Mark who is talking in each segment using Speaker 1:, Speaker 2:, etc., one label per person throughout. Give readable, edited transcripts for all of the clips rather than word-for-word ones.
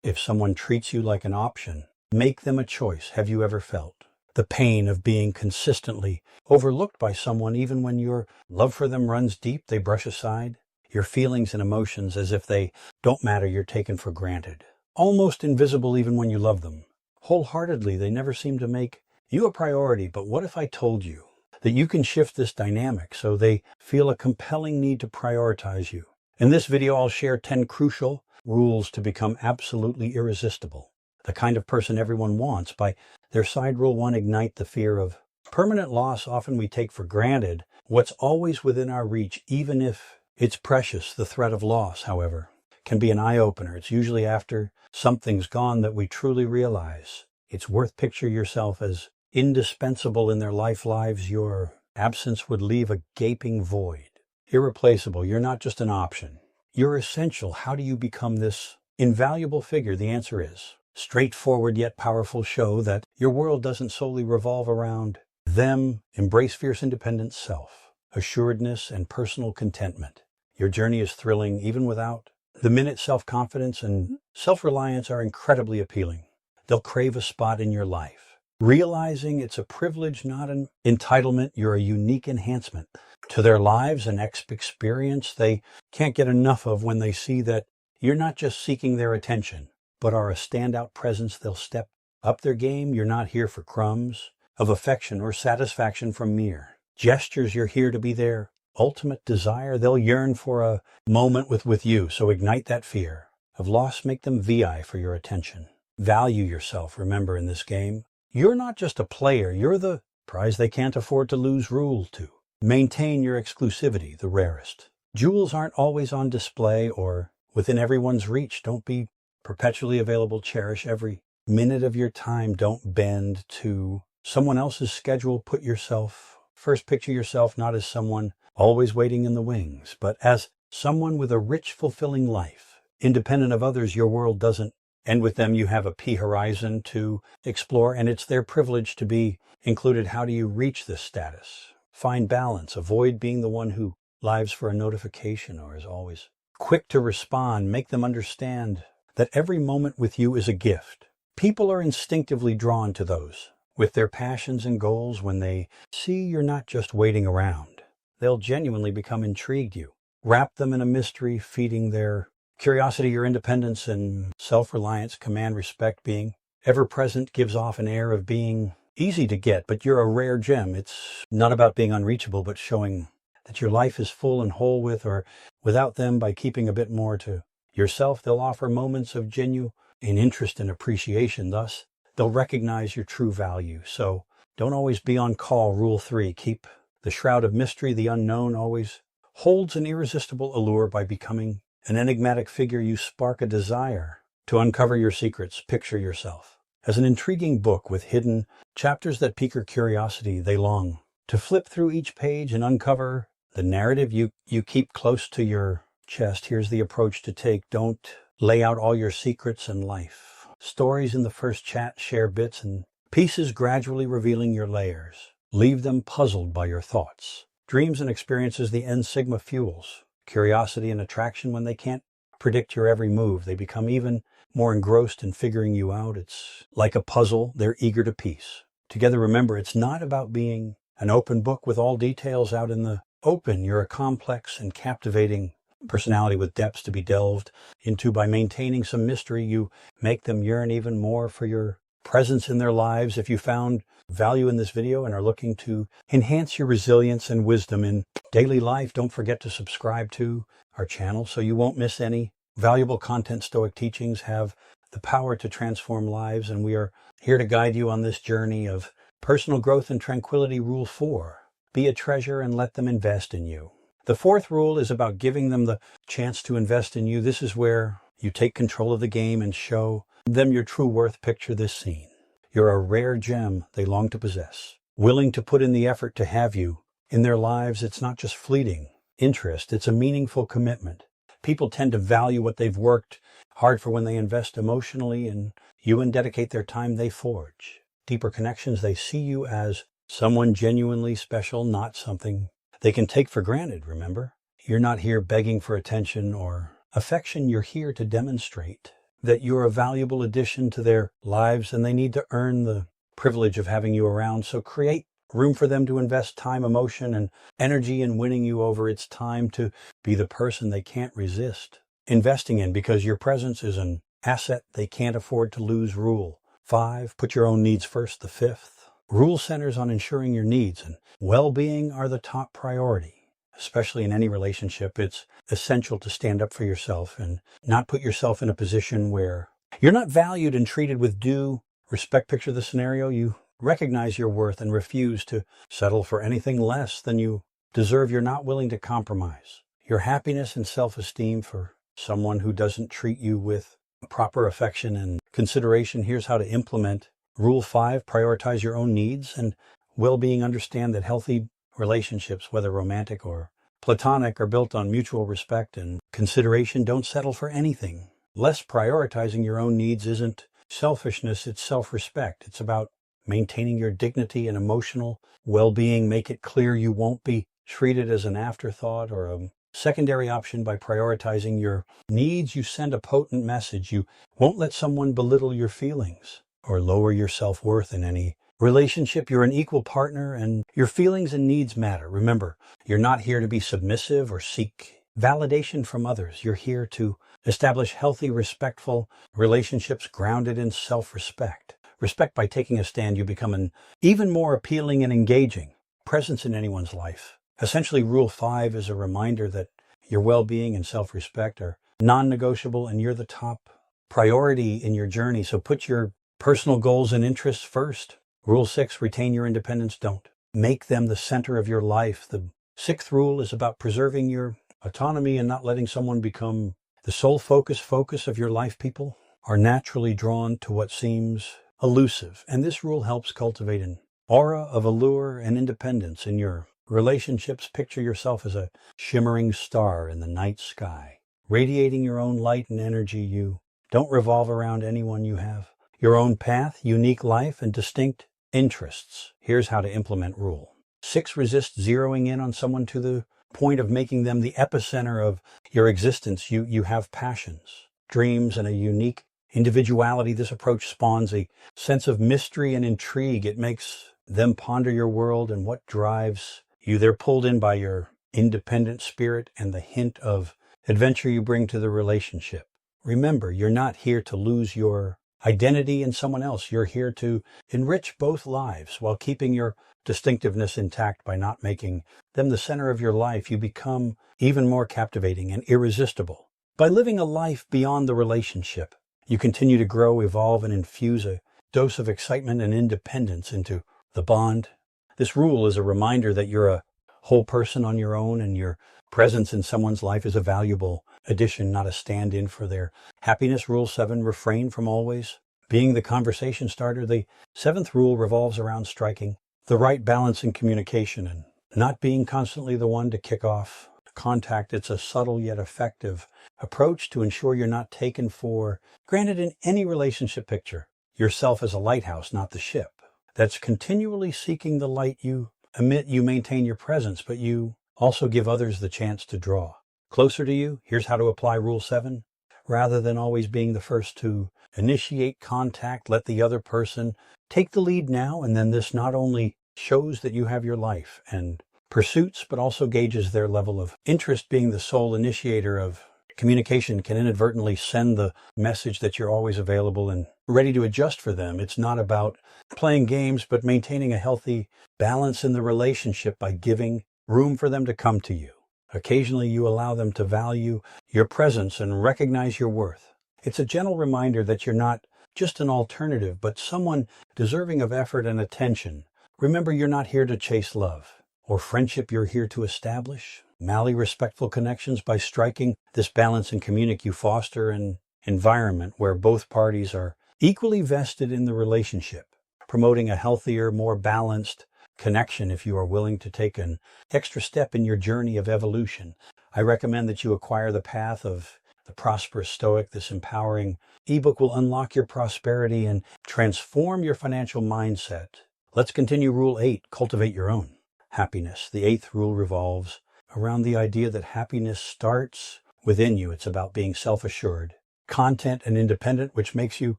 Speaker 1: If someone treats you like an option, make them a choice. Have you ever felt the pain of being consistently overlooked by someone? Even when your love for them runs deep, they brush aside your feelings and emotions as if they don't matter. You're taken for granted, almost invisible even when you love them wholeheartedly. They never seem to make you a priority. But what if I told you that you can shift this dynamic so they feel a compelling need to prioritize you? In this video, I'll share 10 crucial rules to become absolutely irresistible, the kind of person everyone wants. By their side, rule 1, ignite the fear of permanent loss. Often we take for granted what's always within our reach, even if it's precious. The threat of loss, however, can be an eye-opener. It's usually after something's gone that we truly realize it's worth. Picture yourself as indispensable in their lives. Your absence would leave a gaping void. Irreplaceable. You're not just an option. You're essential. How do you become this invaluable figure? The answer is straightforward yet powerful. Show that your world doesn't solely revolve around them. Embrace fierce independence, self-assuredness, and personal contentment. Your journey is thrilling even without the minute. Self-confidence and self-reliance are incredibly appealing. They'll crave a spot in your life, realizing it's a privilege, not an entitlement. You're a unique enhancement to their lives, an experience they can't get enough of. When they see that you're not just seeking their attention, but are a standout presence, they'll step up their game. You're not here for crumbs of affection or satisfaction from mere gestures. You're here to be their ultimate desire. They'll yearn for a moment with you. So ignite that fear of loss. Make them VI for your attention. Value yourself. Remember, in this game, you're not just a player. You're the prize they can't afford to lose. Rule 2. Maintain your exclusivity. The rarest jewels aren't always on display or within everyone's reach. Don't be perpetually available. Cherish every minute of your time. Don't bend to someone else's schedule. Put yourself first. Picture yourself not as someone always waiting in the wings, but as someone with a rich, fulfilling life, independent of others. Your world doesn't end with them. You have a horizon to explore, and it's their privilege to be included. How do you reach this status? Find balance. Avoid being the one who lives for a notification or is always quick to respond. Make them understand that every moment with you is a gift. People are instinctively drawn to those with their passions and goals. When they see you're not just waiting around, they'll genuinely become intrigued. You wrap them in a mystery, feeding their curiosity. Your independence and self-reliance command respect. Being ever-present gives off an air of being easy to get, but you're a rare gem. It's not about being unreachable, but showing that your life is full and whole with or without them. By keeping a bit more to yourself, they'll offer moments of genuine interest and appreciation. Thus, they'll recognize your true value. So don't always be on call. Rule 3, keep the shroud of mystery. The unknown always holds an irresistible allure. By becoming an enigmatic figure, you spark a desire to uncover your secrets. Picture yourself as an intriguing book with hidden chapters that pique your curiosity. They long to flip through each page and uncover the narrative you keep close to your chest. Here's the approach to take. Don't lay out all your secrets and life stories in the first chat. Share bits and pieces, gradually revealing your layers. Leave them puzzled by your thoughts, dreams, and experiences. The end sigma fuels curiosity and attraction. When they can't predict your every move, they become even more engrossed in figuring you out. It's like a puzzle they're eager to piece together. Remember, it's not about being an open book with all details out in the open. You're a complex and captivating personality with depths to be delved into. By maintaining some mystery, you make them yearn even more for your presence in their lives. If you found value in this video and are looking to enhance your resilience and wisdom in daily life, don't forget to subscribe to our channel so you won't miss any valuable content. Stoic teachings have the power to transform lives, and we are here to guide you on this journey of personal growth and tranquility. Rule 4, be a treasure and let them invest in you. The 4th rule is about giving them the chance to invest in you. This is where you take control of the game and show them your true worth. Picture this scene. You're a rare gem they long to possess, willing to put in the effort to have you in their lives. It's not just fleeting interest, it's a meaningful commitment. People tend to value what they've worked hard for. When they invest emotionally in you and dedicate their time, they forge deeper connections. They see you as someone genuinely special, not something they can take for granted. Remember, you're not here begging for attention or affection. You're here to demonstrate that you're a valuable addition to their lives and they need to earn the privilege of having you around. So create room for them to invest time, emotion, and energy in winning you over. It's time to be the person they can't resist investing in, because your presence is an asset they can't afford to lose. Rule 5, put your own needs first. The 5th rule centers on ensuring your needs and well-being are the top priority. Especially in any relationship, it's essential to stand up for yourself and not put yourself in a position where you're not valued and treated with due respect. Picture the scenario. You recognize your worth and refuse to settle for anything less than you deserve. You're not willing to compromise your happiness and self-esteem for someone who doesn't treat you with proper affection and consideration. Here's how to implement Rule 5. Prioritize your own needs and well-being. Understand that healthy relationships, whether romantic or platonic, are built on mutual respect and consideration. Don't settle for anything less. Prioritizing your own needs isn't selfishness, it's self-respect. It's about maintaining your dignity and emotional well-being. Make it clear you won't be treated as an afterthought or a secondary option. By prioritizing your needs, you send a potent message. You won't let someone belittle your feelings or lower your self-worth in any relationship. You're an equal partner and your feelings and needs matter. Remember, you're not here to be submissive or seek validation from others. You're here to establish healthy, respectful relationships grounded in self-respect. Respect. By taking a stand, you become an even more appealing and engaging presence in anyone's life. Essentially, Rule 5 is a reminder that your well-being and self-respect are non-negotiable and you're the top priority in your journey. So put your personal goals and interests first. Rule 6, retain your independence. Don't make them the center of your life. The 6th rule is about preserving your autonomy and not letting someone become the sole focus of your life. People are naturally drawn to what seems elusive, and this rule helps cultivate an aura of allure and independence in your relationships. Picture yourself as a shimmering star in the night sky, radiating your own light and energy. You don't revolve around anyone. You have your own path, unique life, and distinct interests. Here's how to implement Rule 6. Resist zeroing in on someone to the point of making them the epicenter of your existence. You have passions, dreams, and a unique individuality. This approach spawns a sense of mystery and intrigue. It makes them ponder your world and what drives you. They're pulled in by your independent spirit and the hint of adventure you bring to the relationship. Remember, you're not here to lose your identity in someone else. You're here to enrich both lives while keeping your distinctiveness intact. By not making them the center of your life, you become even more captivating and irresistible. By living a life beyond the relationship, you continue to grow, evolve, and infuse a dose of excitement and independence into the bond. This rule is a reminder that you're a whole person on your own, and your presence in someone's life is a valuable addition, not a stand-in for their happiness. Rule 7, refrain from always being the conversation starter. The 7th rule revolves around striking the right balance in communication and not being constantly the one to kick off contact. It's a subtle yet effective approach to ensure you're not taken for granted in any relationship. Picture yourself as a lighthouse, not the ship, that's continually seeking the light you emit. You maintain your presence, but you also give others the chance to draw closer to you. Here's how to apply Rule 7. Rather than always being the first to initiate contact, let the other person take the lead now and then. This not only shows that you have your life and pursuits, but also gauges their level of interest. Being the sole initiator of communication can inadvertently send the message that you're always available and ready to adjust for them. It's not about playing games, but maintaining a healthy balance in the relationship by giving room for them to come to you. Occasionally, you allow them to value your presence and recognize your worth. It's a gentle reminder that you're not just an alternative, but someone deserving of effort and attention. Remember, you're not here to chase love or friendship. You're here to establish respectful connections. By striking this balance and communicate, you foster an environment where both parties are equally vested in the relationship, promoting a healthier, more balanced connection. If you are willing to take an extra step in your journey of evolution, I recommend that you acquire the Path of the Prosperous Stoic. This empowering ebook will unlock your prosperity and transform your financial mindset. Let's continue. Rule 8, cultivate your own happiness. The 8th rule revolves around the idea that happiness starts within you. It's about being self-assured, content and independent, which makes you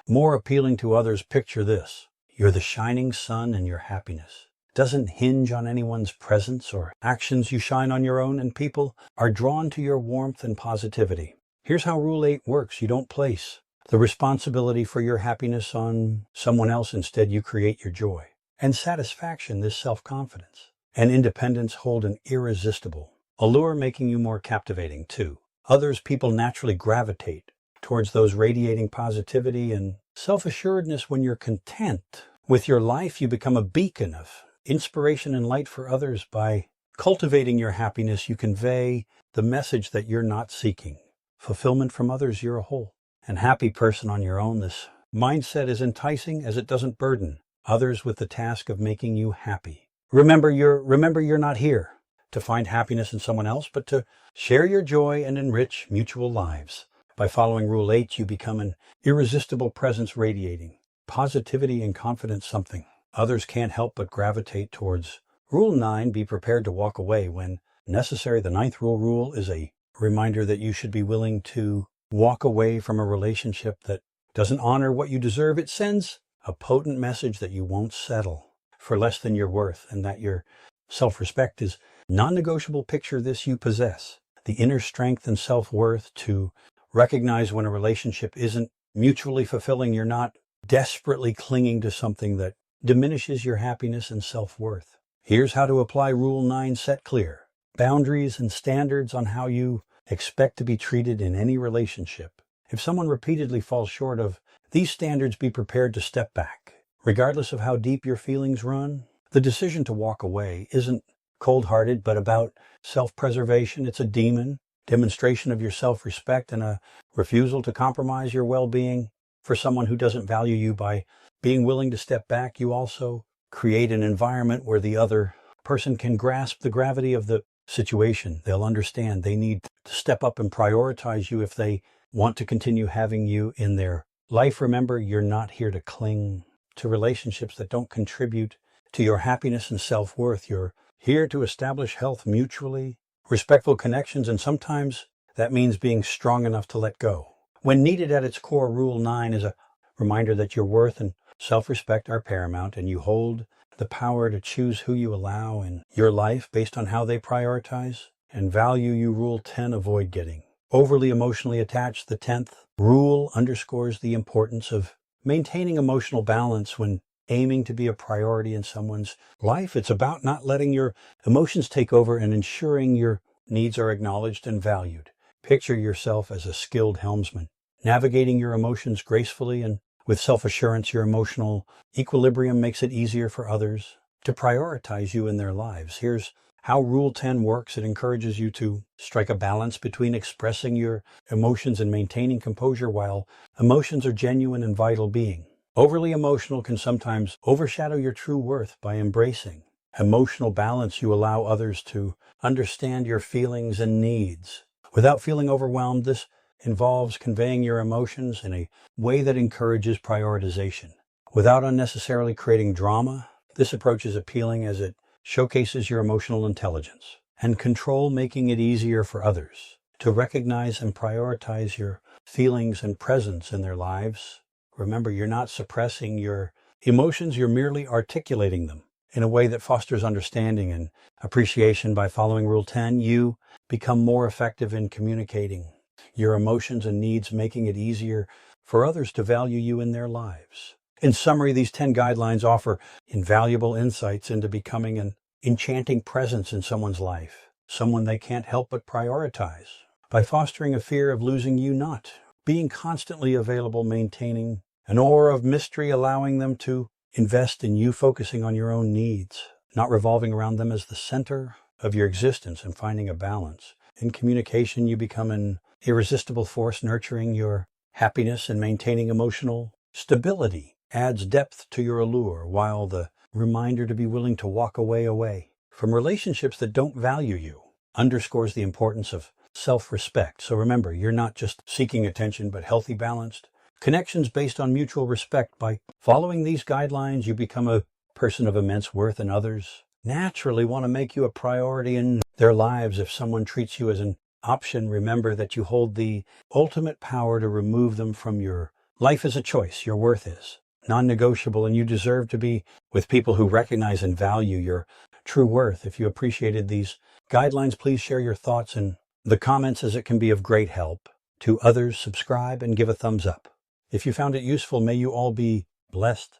Speaker 1: more appealing to others. Picture this. You're the shining sun, and your happiness doesn't hinge on anyone's presence or actions. You shine on your own, and people are drawn to your warmth and positivity. Here's how Rule 8 works. You don't place the responsibility for your happiness on someone else. Instead, you create your joy and satisfaction. This self-confidence and independence hold an irresistible allure, making you more captivating to others. People naturally gravitate towards those radiating positivity and self-assuredness. When you're content with your life, you become a beacon of inspiration and light for others. By cultivating your happiness, you convey the message that you're not seeking fulfillment from others. You're a whole and happy person on your own. This mindset is enticing as it doesn't burden others with the task of making you happy. Remember you're not here to find happiness in someone else, but to share your joy and enrich mutual lives. By following Rule 8, you become an irresistible presence, radiating positivity and confidence, something others can't help but gravitate towards. Rule 9, be prepared to walk away when necessary. The 9th rule is a reminder that you should be willing to walk away from a relationship that doesn't honor what you deserve. It sends a potent message that you won't settle for less than your worth, and that your self-respect is non-negotiable. Picture this. You possess the inner strength and self-worth to recognize when a relationship isn't mutually fulfilling. You're not desperately clinging to something that diminishes your happiness and self-worth. Here's how to apply Rule 9. Set clear boundaries and standards on how you expect to be treated in any relationship. If someone repeatedly falls short of these standards, be prepared to step back. Regardless of how deep your feelings run, the decision to walk away isn't cold-hearted, but about self-preservation. It's a demonstration of your self-respect and a refusal to compromise your well-being for someone who doesn't value you. By being willing to step back, you also create an environment where the other person can grasp the gravity of the situation. They'll understand they need to step up and prioritize you if they want to continue having you in their life. Remember, you're not here to cling to relationships that don't contribute to your happiness and self-worth. You're here to establish health, mutually respectful connections, and sometimes that means being strong enough to let go when needed. At its core, Rule 9 is a reminder that your worth and self-respect are paramount, and you hold the power to choose who you allow in your life based on how they prioritize and value you. Rule 10, avoid getting overly emotionally attached. The 10th rule underscores the importance of maintaining emotional balance when aiming to be a priority in someone's life. It's about not letting your emotions take over and ensuring your needs are acknowledged and valued. Picture yourself as a skilled helmsman, navigating your emotions gracefully and with self-assurance. Your emotional equilibrium makes it easier for others to prioritize you in their lives. Here's how Rule 10 works. It encourages you to strike a balance between expressing your emotions and maintaining composure. While emotions are genuine and vital, being overly emotional can sometimes overshadow your true worth. By embracing emotional balance, you allow others to understand your feelings and needs without feeling overwhelmed. This involves conveying your emotions in a way that encourages prioritization without unnecessarily creating drama. This approach is appealing as it showcases your emotional intelligence and control, making it easier for others to recognize and prioritize your feelings and presence in their lives. Remember, you're not suppressing your emotions, you're merely articulating them in a way that fosters understanding and appreciation. By following Rule 10, you become more effective in communicating your emotions and needs, making it easier for others to value you in their lives. In summary, these 10 guidelines offer invaluable insights into becoming an enchanting presence in someone's life, someone they can't help but prioritize. By fostering a fear of losing you, not being constantly available, maintaining an aura of mystery, allowing them to invest in you, focusing on your own needs, not revolving around them as the center of your existence, and finding a balance. In communication, you become an irresistible force, nurturing your happiness and maintaining emotional stability adds depth to your allure, while the reminder to be willing to walk away from relationships that don't value you underscores the importance of self-respect. So remember, you're not just seeking attention, but healthy, balanced connections based on mutual respect. By following these guidelines, you become a person of immense worth, and others naturally want to make you a priority in their lives. If someone treats you as an option, remember that you hold the ultimate power to remove them from your life. Is a choice. Your worth is non-negotiable, and you deserve to be with people who recognize and value your true worth. If you appreciated these guidelines, please share your thoughts in the comments, as it can be of great help to others. Subscribe and give a thumbs up. If you found it useful, may you all be blessed